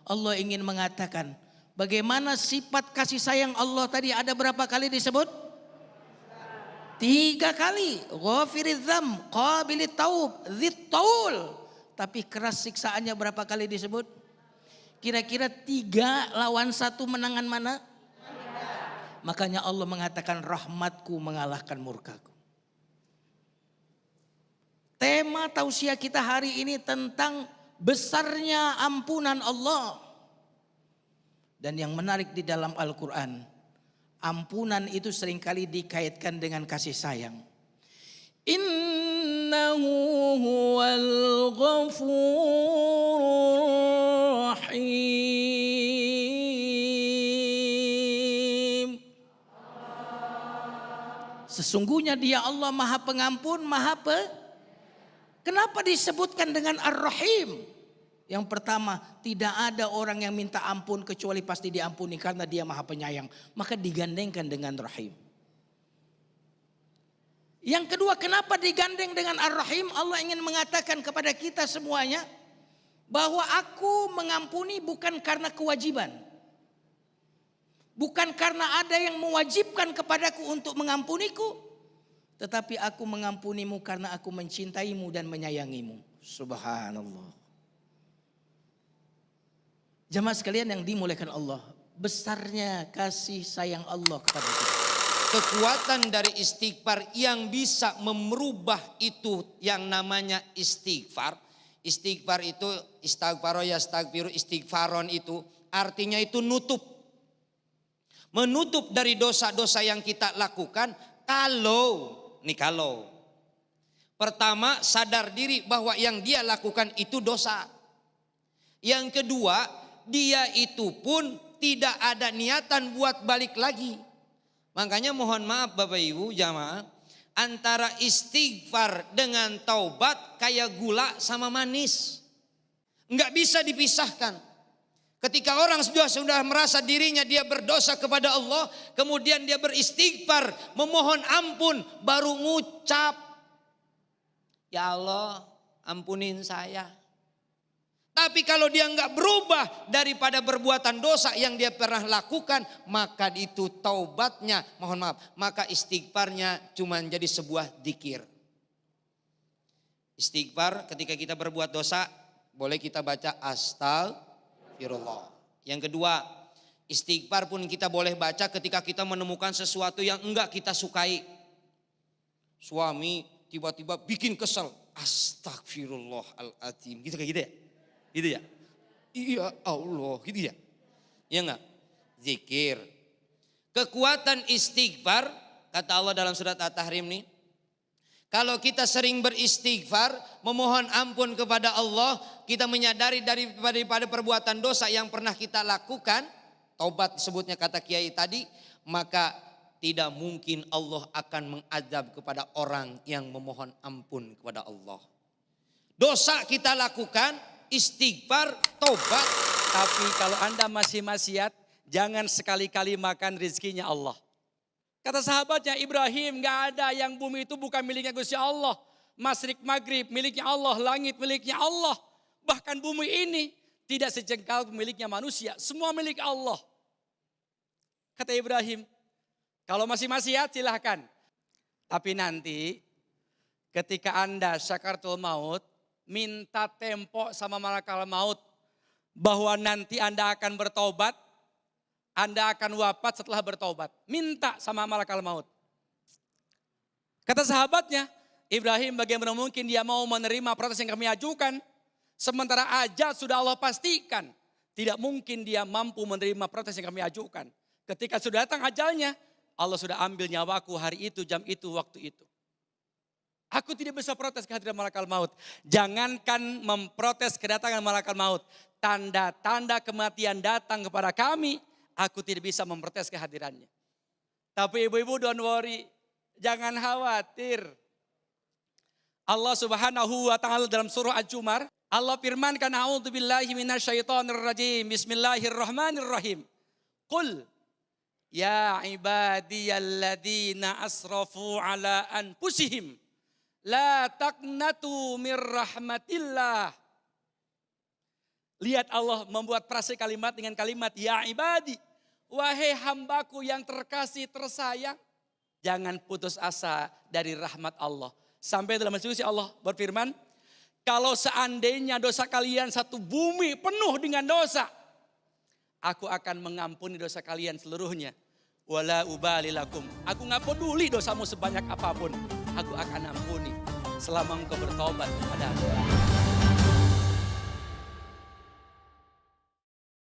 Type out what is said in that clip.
Allah ingin mengatakan bagaimana sifat kasih sayang Allah tadi ada berapa kali disebut? 3 kali. Ghafiriz dzam, qabilit taub, dzit taul. Tapi keras siksaannya berapa kali disebut? Kira-kira 3 lawan 1 menangan mana? Makanya Allah mengatakan rahmatku mengalahkan murkaku. Tema tausiah kita hari ini tentang besarnya ampunan Allah. Dan yang menarik di dalam Al-Quran, ampunan itu seringkali dikaitkan dengan kasih sayang. Innahu huwal ghafurur rahim. Sesungguhnya Dia Allah Maha Pengampun, Maha Kenapa disebutkan dengan Ar-Rahim? Yang pertama, tidak ada orang yang minta ampun kecuali pasti diampuni karena Dia Maha Penyayang. Maka digandengkan dengan Rahim. Yang kedua, kenapa digandeng dengan Ar-Rahim? Allah ingin mengatakan kepada kita semuanya bahwa aku mengampuni bukan karena kewajiban. Bukan karena ada yang mewajibkan kepadaku untuk mengampuniku. Tetapi aku mengampunimu karena aku mencintaimu dan menyayangimu. Subhanallah. Jamaah sekalian yang dimuliakan Allah, besarnya kasih sayang Allah kepada kita. Kekuatan dari istighfar yang bisa merubah itu yang namanya istighfar. Istighfar itu istighfaro ya astagfiru istighfaron itu artinya itu nutup. Menutup dari dosa-dosa yang kita lakukan kalau pertama sadar diri bahwa yang dia lakukan itu dosa. Yang kedua, dia itu pun tidak ada niatan buat balik lagi. Makanya mohon maaf Bapak Ibu jamaah, antara istighfar dengan taubat kayak gula sama manis. Enggak bisa dipisahkan. Ketika orang sudah merasa dirinya dia berdosa kepada Allah, kemudian dia beristighfar, memohon ampun, baru ngucap, ya Allah ampunin saya. Tapi kalau dia enggak berubah daripada perbuatan dosa yang dia pernah lakukan, maka itu taubatnya, mohon maaf, maka istighfarnya cuma jadi sebuah dzikir. Istighfar ketika kita berbuat dosa, boleh kita baca astagfirullah. Yang kedua, istighfar pun kita boleh baca ketika kita menemukan sesuatu yang enggak kita sukai. Suami tiba-tiba bikin kesel, astagfirullahaladzim, gitu kayak gitu ya? Gitu ya? Iya Allah, gitu ya? Ya enggak? Zikir. Kekuatan istighfar, kata Allah dalam surat At-Tahrim nih, kalau kita sering beristighfar, memohon ampun kepada Allah, kita menyadari daripada perbuatan dosa yang pernah kita lakukan, taubat disebutnya kata Kiai tadi, maka tidak mungkin Allah akan mengazab kepada orang yang memohon ampun kepada Allah. Dosa kita lakukan, istighfar, taubat. Tapi kalau Anda masih maksiat, jangan sekali-kali makan rezekinya Allah. Kata sahabatnya Ibrahim, gak ada yang bumi itu bukan miliknya Gusti Allah. Masyrik Maghrib miliknya Allah, langit miliknya Allah. Bahkan bumi ini tidak sejengkal miliknya manusia, semua milik Allah. Kata Ibrahim, kalau masih maksiat silahkan. Tapi nanti ketika Anda syakaratul maut, minta tempo sama malaikat maut bahwa nanti Anda akan bertobat. Anda akan wafat setelah bertobat. Minta sama malaikat maut. Kata sahabatnya, Ibrahim bagaimana mungkin dia mau menerima protes yang kami ajukan. Sementara ajal sudah Allah pastikan. Tidak mungkin dia mampu menerima protes yang kami ajukan. Ketika sudah datang ajalnya, Allah sudah ambil nyawaku hari itu, jam itu, waktu itu. Aku tidak bisa protes kehadiran malaikat maut. Jangankan memprotes kedatangan malaikat maut. Tanda-tanda kematian datang kepada kami. Aku tidak bisa memprotes kehadirannya. Tapi ibu-ibu don't worry. Jangan khawatir. Allah Subhanahu wa taala dalam surah Al-Jumar, Allah firmankan a'udzubillahi minasyaitonirrajim. Bismillahirrahmanirrahim. Qul ya ibadiyalladzina asrafu ala anfusihim la taqnatu mir rahmatillah. Lihat Allah membuat prase kalimat dengan kalimat ya ibadi. Wahai hambaku yang terkasih tersayang. Jangan putus asa dari rahmat Allah. Sampai dalam diskusi Allah berfirman. Kalau seandainya dosa kalian satu bumi penuh dengan dosa. Aku akan mengampuni dosa kalian seluruhnya. Wala ubali lakum. Aku gak peduli dosamu sebanyak apapun. Aku akan ampuni selama engkau bertobat kepada aku.